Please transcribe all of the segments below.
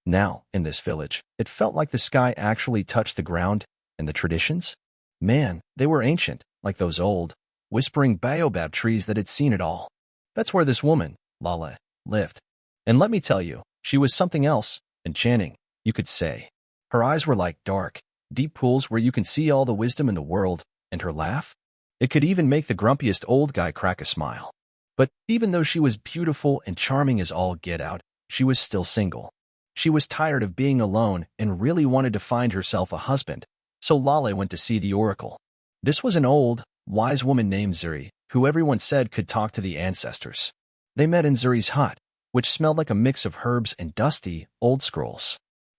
Now, in this village, it felt like the sky actually touched the ground, and the traditions? Man, they were ancient, like those old, whispering baobab trees that had seen it all. That's where this woman, Lale, lived. And let me tell you, she was something else, enchanting, you could say. Her eyes were like dark, deep pools where you can see all the wisdom in the world, and her laugh? It could even make the grumpiest old guy crack a smile. But even though she was beautiful and charming as all get out, she was still single. She was tired of being alone and really wanted to find herself a husband, so Lale went to see the oracle. This was an old, wise woman named Zuri, who everyone said could talk to the ancestors. They met in Zuri's hut, which smelled like a mix of herbs and dusty, old scrolls.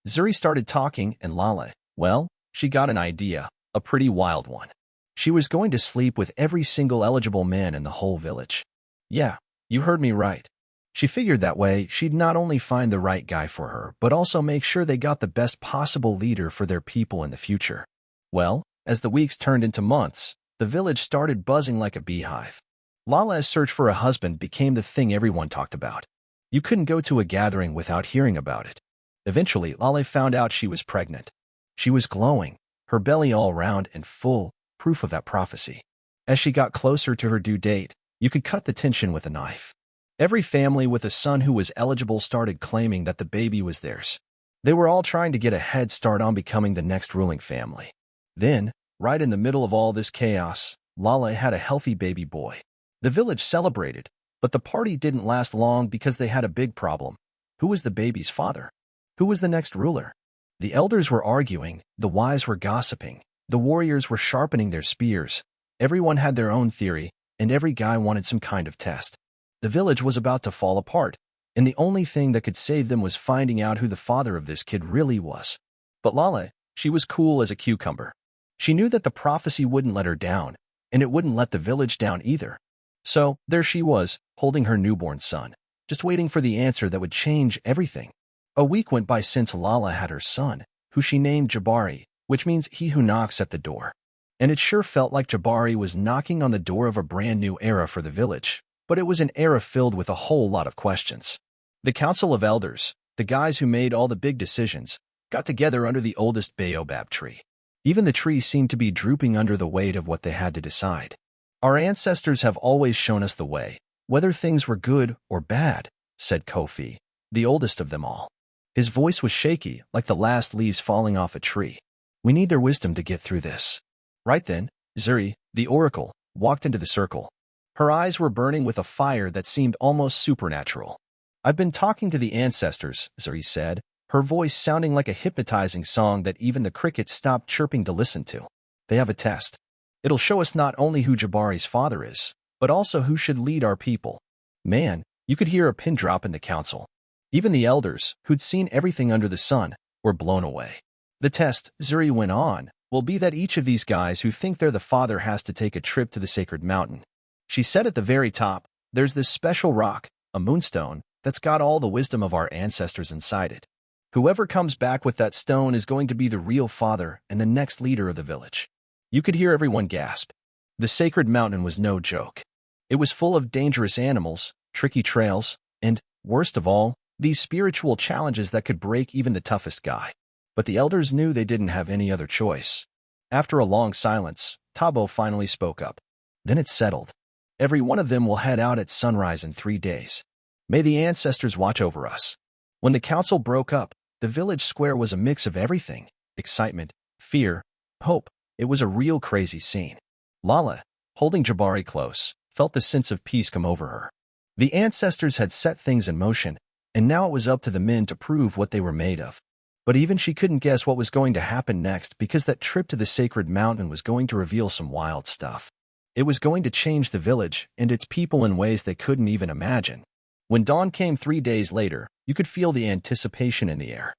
Zuri started talking, and Lale, well, she got an idea, a pretty wild one. She was going to sleep with every single eligible man in the whole village. Yeah, you heard me right. She figured that way she'd not only find the right guy for her, but also make sure they got the best possible leader for their people in the future. Well, as the weeks turned into months, the village started buzzing like a beehive. Lala's search for a husband became the thing everyone talked about. You couldn't go to a gathering without hearing about it. Eventually, Lale found out she was pregnant. She was glowing, her belly all round and full, proof of that prophecy. As she got closer to her due date, you could cut the tension with a knife. Every family with a son who was eligible started claiming that the baby was theirs. They were all trying to get a head start on becoming the next ruling family. Then, right in the middle of all this chaos, Lale had a healthy baby boy. The village celebrated, but the party didn't last long because they had a big problem. Who was the baby's father? Who was the next ruler? The elders were arguing, the wise were gossiping, the warriors were sharpening their spears. Everyone had their own theory, and every guy wanted some kind of test. The village was about to fall apart, and the only thing that could save them was finding out who the father of this kid really was. But Lale, she was cool as a cucumber. She knew that the prophecy wouldn't let her down, and it wouldn't let the village down either. So, there she was, holding her newborn son, just waiting for the answer that would change everything. A week went by since Lala had her son, who she named Jabari, which means he who knocks at the door. And it sure felt like Jabari was knocking on the door of a brand new era for the village. But it was an era filled with a whole lot of questions. The Council of Elders, the guys who made all the big decisions, got together under the oldest baobab tree. Even the tree seemed to be drooping under the weight of what they had to decide. Our ancestors have always shown us the way, whether things were good or bad, said Kofi, the oldest of them all. His voice was shaky, like the last leaves falling off a tree. We need their wisdom to get through this. Right then, Zuri, the oracle, walked into the circle. Her eyes were burning with a fire that seemed almost supernatural. I've been talking to the ancestors, Zuri said, her voice sounding like a hypnotizing song that even the crickets stopped chirping to listen to. They have a test. It'll show us not only who Jabari's father is, but also who should lead our people. Man, you could hear a pin drop in the council. Even the elders, who'd seen everything under the sun, were blown away. The test, Zuri went on, will be that each of these guys who think they're the father has to take a trip to the sacred mountain. She said at the very top, there's this special rock, a moonstone, that's got all the wisdom of our ancestors inside it. Whoever comes back with that stone is going to be the real father and the next leader of the village. You could hear everyone gasp. The sacred mountain was no joke. It was full of dangerous animals, tricky trails, and, worst of all, these spiritual challenges that could break even the toughest guy. But the elders knew they didn't have any other choice. After a long silence, Tabo finally spoke up. Then it settled. Every one of them will head out at sunrise in 3 days. May the ancestors watch over us. When the council broke up, the village square was a mix of everything. Excitement, fear, hope. It was a real crazy scene. Lala, holding Jabari close, felt the sense of peace come over her. The ancestors had set things in motion, and now it was up to the men to prove what they were made of. But even she couldn't guess what was going to happen next because that trip to the sacred mountain was going to reveal some wild stuff. It was going to change the village and its people in ways they couldn't even imagine. When dawn came 3 days later, you could feel the anticipation in the air.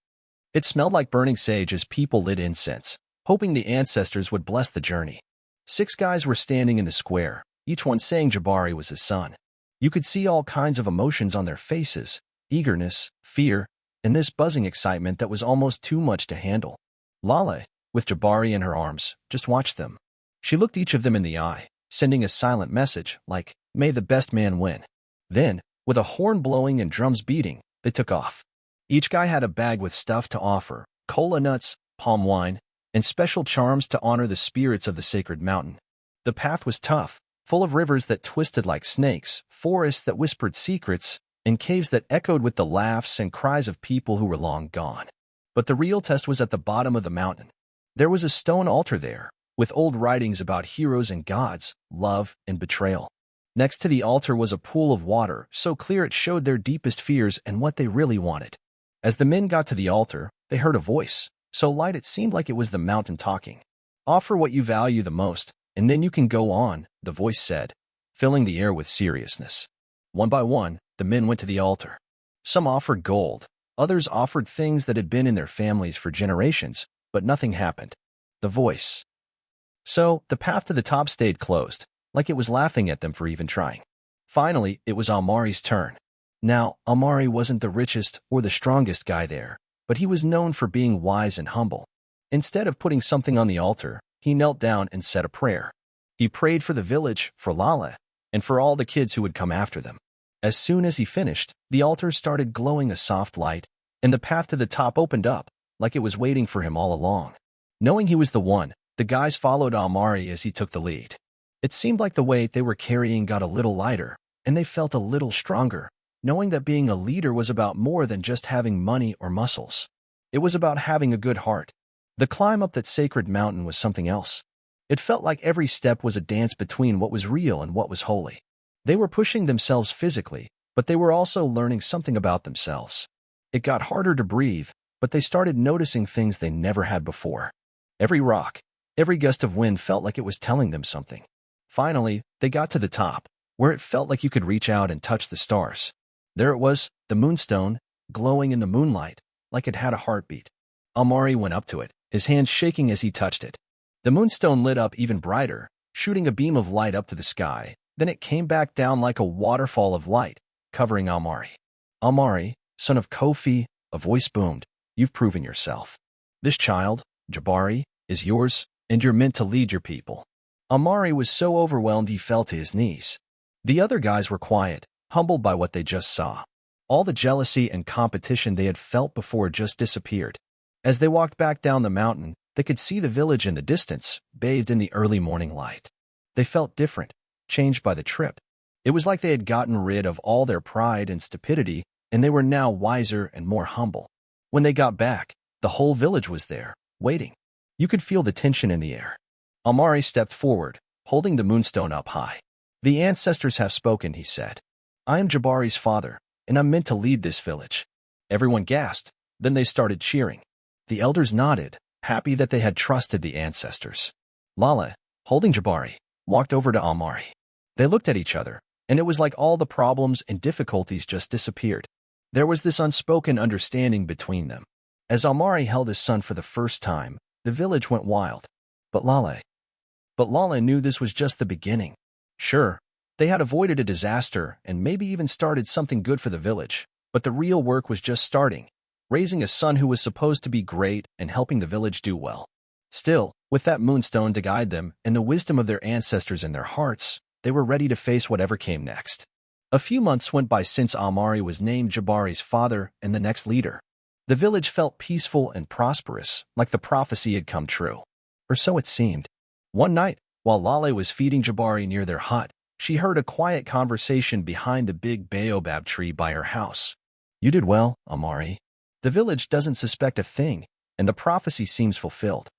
It smelled like burning sage as people lit incense, hoping the ancestors would bless the journey. 6 guys were standing in the square, each one saying Jabari was his son. You could see all kinds of emotions on their faces, eagerness, fear, and this buzzing excitement that was almost too much to handle. Lale, with Jabari in her arms, just watched them. She looked each of them in the eye, sending a silent message like, "May the best man win." Then, with a horn blowing and drums beating, they took off. Each guy had a bag with stuff to offer, cola nuts, palm wine, and special charms to honor the spirits of the sacred mountain. The path was tough, full of rivers that twisted like snakes, forests that whispered secrets, and caves that echoed with the laughs and cries of people who were long gone. But the real test was at the bottom of the mountain. There was a stone altar there, with old writings about heroes and gods, love and betrayal. Next to the altar was a pool of water, so clear it showed their deepest fears and what they really wanted. As the men got to the altar, they heard a voice, so light it seemed like it was the mountain talking. "Offer what you value the most, and then you can go on," the voice said, filling the air with seriousness. One by one, the men went to the altar. Some offered gold, others offered things that had been in their families for generations, but nothing happened. The voice. So, the path to the top stayed closed, like it was laughing at them for even trying. Finally, it was Almari's turn. Now, Almari wasn't the richest or the strongest guy there, but he was known for being wise and humble. Instead of putting something on the altar, he knelt down and said a prayer. He prayed for the village, for Lala, and for all the kids who would come after them. As soon as he finished, the altar started glowing a soft light, and the path to the top opened up, like it was waiting for him all along. Knowing he was the one, the guys followed Almari as he took the lead. It seemed like the weight they were carrying got a little lighter, and they felt a little stronger, knowing that being a leader was about more than just having money or muscles. It was about having a good heart. The climb up that sacred mountain was something else. It felt like every step was a dance between what was real and what was holy. They were pushing themselves physically, but they were also learning something about themselves. It got harder to breathe, but they started noticing things they never had before. Every rock, every gust of wind felt like it was telling them something. Finally, they got to the top, where it felt like you could reach out and touch the stars. There it was, the moonstone, glowing in the moonlight, like it had a heartbeat. Almari went up to it, his hands shaking as he touched it. The moonstone lit up even brighter, shooting a beam of light up to the sky. Then it came back down like a waterfall of light, covering Almari. "Almari, son of Kofi," a voice boomed, "you've proven yourself. This child, Jabari, is yours, and you're meant to lead your people." Almari was so overwhelmed he fell to his knees. The other guys were quiet, humbled by what they just saw. All the jealousy and competition they had felt before just disappeared. As they walked back down the mountain, they could see the village in the distance, bathed in the early morning light. They felt different, changed by the trip. It was like they had gotten rid of all their pride and stupidity, and they were now wiser and more humble. When they got back, the whole village was there, waiting. You could feel the tension in the air. Almari stepped forward, holding the moonstone up high. "The ancestors have spoken," he said. "I am Jabari's father, and I'm meant to lead this village." Everyone gasped, then they started cheering. The elders nodded, happy that they had trusted the ancestors. Lala, holding Jabari, walked over to Almari. They looked at each other, and it was like all the problems and difficulties just disappeared. There was this unspoken understanding between them. As Almari held his son for the first time, the village went wild. But Lala knew this was just the beginning. Sure, they had avoided a disaster and maybe even started something good for the village, but the real work was just starting, raising a son who was supposed to be great and helping the village do well. Still, with that moonstone to guide them and the wisdom of their ancestors in their hearts, they were ready to face whatever came next. A few months went by since Almari was named Jabari's father and the next leader. The village felt peaceful and prosperous, like the prophecy had come true. Or so it seemed. One night, while Lale was feeding Jabari near their hut, she heard a quiet conversation behind the big baobab tree by her house. "You did well, Almari. The village doesn't suspect a thing, and the prophecy seems fulfilled."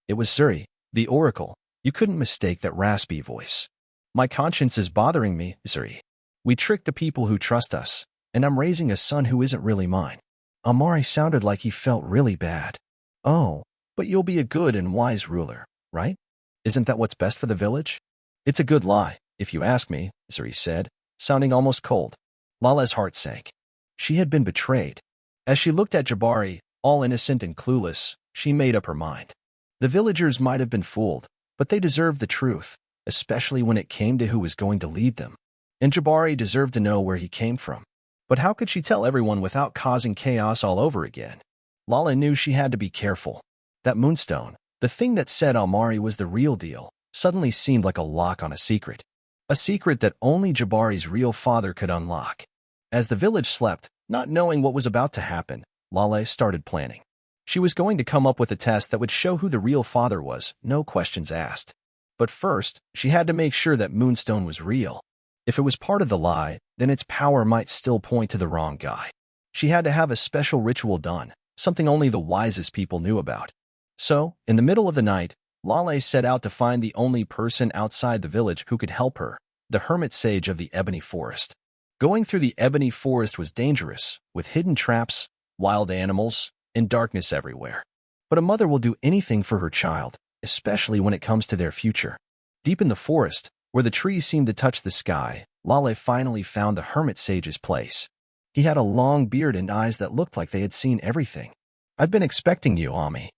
It was Suri, the oracle. You couldn't mistake that raspy voice. "My conscience is bothering me, Suri. We tricked the people who trust us, and I'm raising a son who isn't really mine." Almari sounded like he felt really bad. "Oh, but you'll be a good and wise ruler, right? Isn't that what's best for the village?" "It's a good lie, if you ask me," Suri said, sounding almost cold. Lala's heart sank. She had been betrayed. As she looked at Jabari, all innocent and clueless, she made up her mind. The villagers might have been fooled, but they deserved the truth, especially when it came to who was going to lead them. And Jabari deserved to know where he came from. But how could she tell everyone without causing chaos all over again? Lala knew she had to be careful. That moonstone, the thing that said Almari was the real deal, suddenly seemed like a lock on a secret. A secret that only Jabari's real father could unlock. As the village slept, not knowing what was about to happen, Lale started planning. She was going to come up with a test that would show who the real father was, no questions asked. But first, she had to make sure that Moonstone was real. If it was part of the lie, then its power might still point to the wrong guy. She had to have a special ritual done, something only the wisest people knew about. So, in the middle of the night, Lale set out to find the only person outside the village who could help her, the hermit sage of the ebony forest. Going through the ebony forest was dangerous, with hidden traps, wild animals, and darkness everywhere. But a mother will do anything for her child, especially when it comes to their future. Deep in the forest, where the trees seemed to touch the sky, Lale finally found the hermit sage's place. He had a long beard and eyes that looked like they had seen everything. "I've been expecting you, Ami."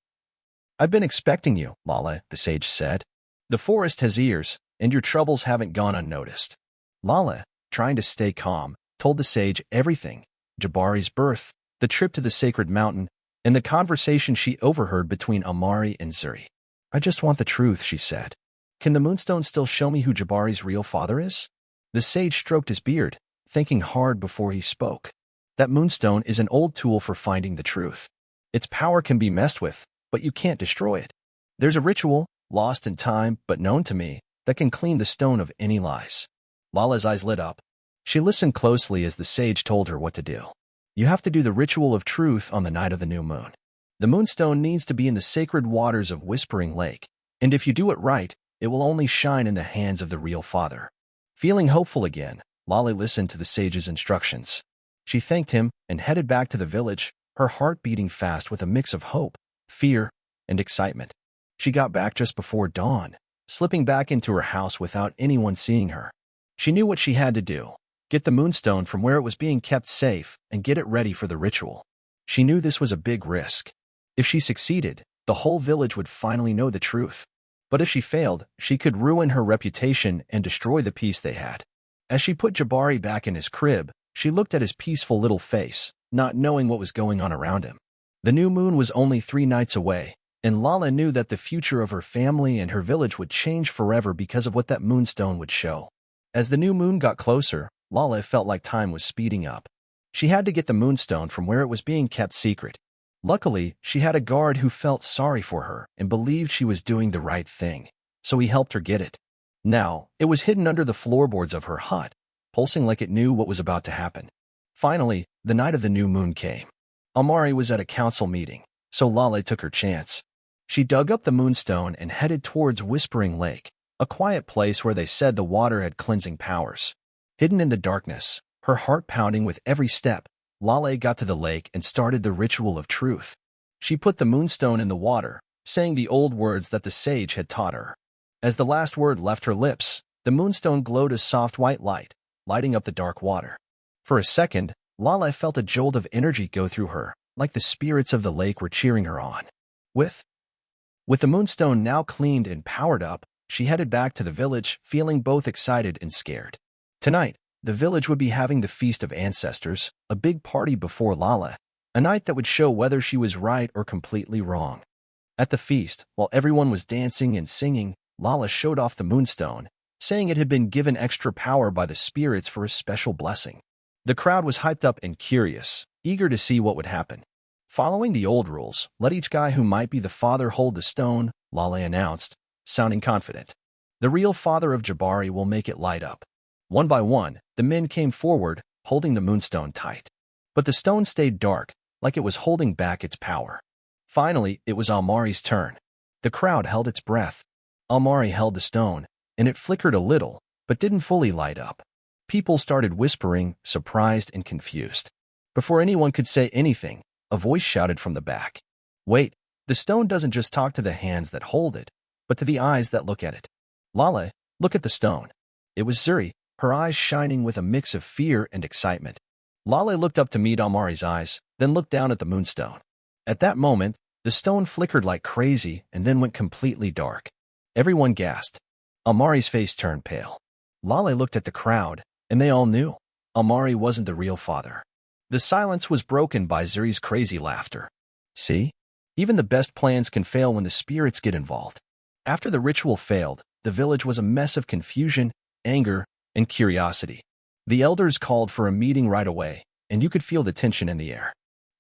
"I've been expecting you, Lale," the sage said. "The forest has ears, and your troubles haven't gone unnoticed." Lale, trying to stay calm, told the sage everything: Jabari's birth, the trip to the sacred mountain, and the conversation she overheard between Amari and Zuri. "I just want the truth," she said. "Can the Moonstone still show me who Jabari's real father is?" The sage stroked his beard, thinking hard before he spoke. "That Moonstone is an old tool for finding the truth. Its power can be messed with, but you can't destroy it. There's a ritual, lost in time but known to me, that can clean the stone of any lies." Lala's eyes lit up. She listened closely as the sage told her what to do. "You have to do the ritual of truth on the night of the new moon. The Moonstone needs to be in the sacred waters of Whispering Lake, and if you do it right, it will only shine in the hands of the real father." Feeling hopeful again, Lale listened to the sage's instructions. She thanked him and headed back to the village, her heart beating fast with a mix of hope, fear, and excitement. She got back just before dawn, slipping back into her house without anyone seeing her. She knew what she had to do: get the Moonstone from where it was being kept safe and get it ready for the ritual. She knew this was a big risk. If she succeeded, the whole village would finally know the truth. But if she failed, she could ruin her reputation and destroy the peace they had. As she put Jabari back in his crib, she looked at his peaceful little face, not knowing what was going on around him. The new moon was only 3 nights away, and Lala knew that the future of her family and her village would change forever because of what that Moonstone would show. As the new moon got closer, Lala felt like time was speeding up. She had to get the Moonstone from where it was being kept secret. Luckily, she had a guard who felt sorry for her and believed she was doing the right thing, so he helped her get it. Now, it was hidden under the floorboards of her hut, pulsing like it knew what was about to happen. Finally, the night of the new moon came. Amari was at a council meeting, so Lale took her chance. She dug up the Moonstone and headed towards Whispering Lake, a quiet place where they said the water had cleansing powers. Hidden in the darkness, her heart pounding with every step, Lale got to the lake and started the ritual of truth. She put the Moonstone in the water, saying the old words that the sage had taught her. As the last word left her lips, the Moonstone glowed a soft white light, lighting up the dark water. For a second, Lale felt a jolt of energy go through her, like the spirits of the lake were cheering her on. With the Moonstone now cleaned and powered up, she headed back to the village, feeling both excited and scared. Tonight, the village would be having the Feast of Ancestors, a big party before Lale, a night that would show whether she was right or completely wrong. At the feast, while everyone was dancing and singing, Lale showed off the Moonstone, saying it had been given extra power by the spirits for a special blessing. The crowd was hyped up and curious, eager to see what would happen. Following the old rules, let each guy who might be the father hold the stone, Lale announced, sounding confident. The real father of Jabari will make it light up. One by one, the men came forward, holding the Moonstone tight. But the stone stayed dark, like it was holding back its power. Finally, it was Almari's turn. The crowd held its breath. Almari held the stone, and it flickered a little, but didn't fully light up. People started whispering, surprised and confused. Before anyone could say anything, a voice shouted from the back. "Wait, the stone doesn't just talk to the hands that hold it, but to the eyes that look at it. Lale, look at the stone." It was Zuri, her eyes shining with a mix of fear and excitement. Lale looked up to meet Almari's eyes, then looked down at the Moonstone. At that moment, the stone flickered like crazy and then went completely dark. Everyone gasped. Almari's face turned pale. Lale looked at the crowd, and they all knew Almari wasn't the real father. The silence was broken by Zuri's crazy laughter. "See? Even the best plans can fail when the spirits get involved." After the ritual failed, the village was a mess of confusion, anger, and curiosity. The elders called for a meeting right away, and you could feel the tension in the air.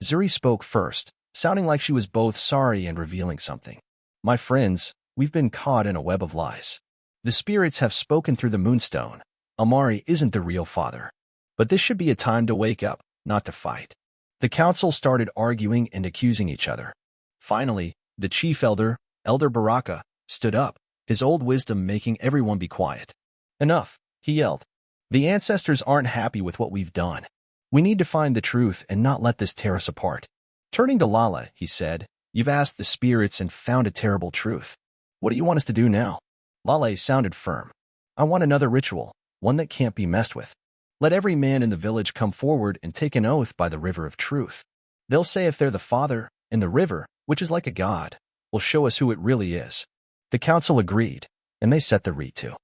Zuri spoke first, sounding like she was both sorry and revealing something. My friends, we've been caught in a web of lies. The spirits have spoken through the moonstone. Amari isn't the real father. But this should be a time to wake up, not to fight. The council started arguing and accusing each other. Finally, the chief elder, Elder Baraka, stood up, his old wisdom making everyone be quiet. Enough, he yelled. The ancestors aren't happy with what we've done. We need to find the truth and not let this tear us apart. Turning to Lala, he said, "You've asked the spirits and found a terrible truth. What do you want us to do now?" Lala sounded firm. "I want another ritual, one that can't be messed with. Let every man in the village come forward and take an oath by the river of truth. They'll say if they're the father, and the river, which is like a god, will show us who it really is." The council agreed, and they set the ritu.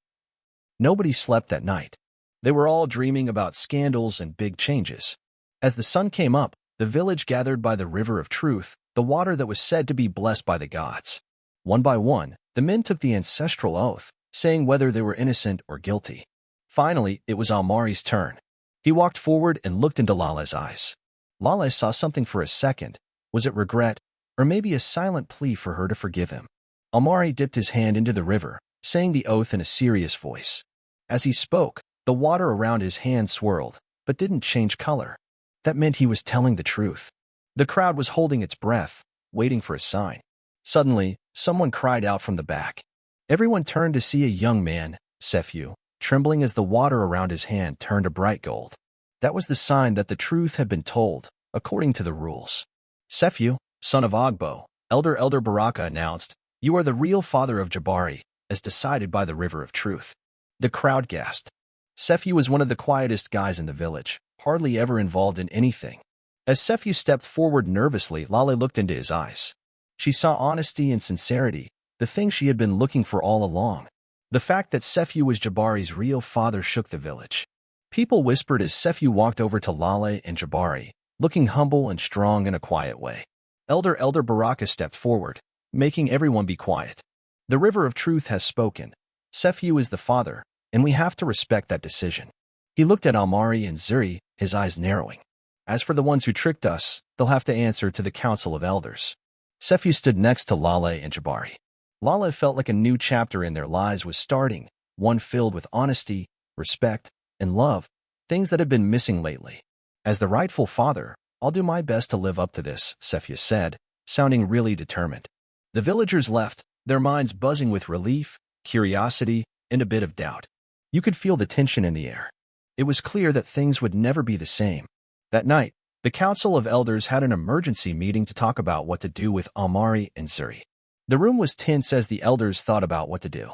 Nobody slept that night. They were all dreaming about scandals and big changes. As the sun came up, the village gathered by the river of truth, the water that was said to be blessed by the gods. One by one, the men took the ancestral oath, saying whether they were innocent or guilty. Finally, it was Almari's turn. He walked forward and looked into Lala's eyes. Lala saw something for a second. Was it regret, or maybe a silent plea for her to forgive him? Almari dipped his hand into the river, saying the oath in a serious voice. As he spoke, the water around his hand swirled, but didn't change color. That meant he was telling the truth. The crowd was holding its breath, waiting for a sign. Suddenly, someone cried out from the back. Everyone turned to see a young man, Sephu, trembling as the water around his hand turned a bright gold. That was the sign that the truth had been told, according to the rules. "Sephu, son of Ogbo," Elder Baraka announced, "you are the real father of Jabari, as decided by the river of truth." The crowd gasped. Sephu was one of the quietest guys in the village, hardly ever involved in anything. As Sephu stepped forward nervously, Lale looked into his eyes. She saw honesty and sincerity, the thing she had been looking for all along. The fact that Sephu was Jabari's real father shook the village. People whispered as Sephu walked over to Lale and Jabari, looking humble and strong in a quiet way. Elder Baraka stepped forward, making everyone be quiet. "The river of truth has spoken. Sephu is the father, and we have to respect that decision." He looked at Almari and Zuri, his eyes narrowing. "As for the ones who tricked us, they'll have to answer to the Council of Elders." Sephu stood next to Lale and Jabari. Lale felt like a new chapter in their lives was starting, one filled with honesty, respect, and love, things that had been missing lately. "As the rightful father, I'll do my best to live up to this," Sephu said, sounding really determined. The villagers left, their minds buzzing with relief, curiosity, and a bit of doubt. You could feel the tension in the air. It was clear that things would never be the same. That night, the Council of Elders had an emergency meeting to talk about what to do with Almari and Zuri. The room was tense as the elders thought about what to do.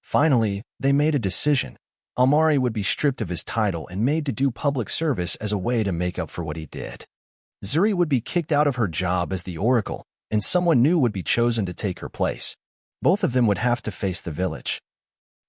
Finally, they made a decision. Almari would be stripped of his title and made to do public service as a way to make up for what he did. Zuri would be kicked out of her job as the Oracle, and someone new would be chosen to take her place. Both of them would have to face the village.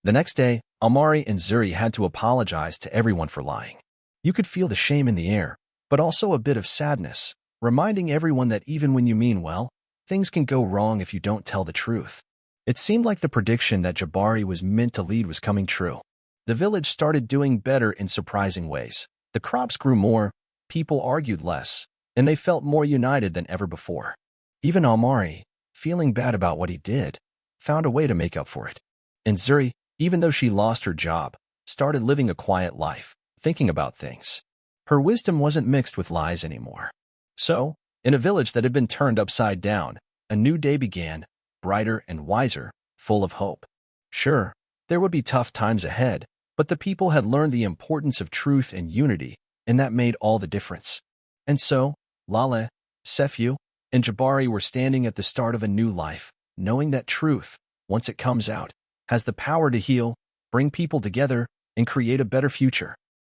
The next day, Almari and Zuri had to apologize to everyone for lying. You could feel the shame in the air, but also a bit of sadness, reminding everyone that even when you mean well, things can go wrong if you don't tell the truth. It seemed like the prediction that Jabari was meant to lead was coming true. The village started doing better in surprising ways. The crops grew more, people argued less, and they felt more united than ever before. Even Almari, feeling bad about what he did, found a way to make up for it. And Zuri, even though she lost her job, started living a quiet life, thinking about things. Her wisdom wasn't mixed with lies anymore. So, in a village that had been turned upside down, a new day began, brighter and wiser, full of hope. Sure, there would be tough times ahead, but the people had learned the importance of truth and unity, and that made all the difference. And so, Lale, Sephu, and Jabari were standing at the start of a new life, knowing that truth, once it comes out, has the power to heal, bring people together, and create a better future.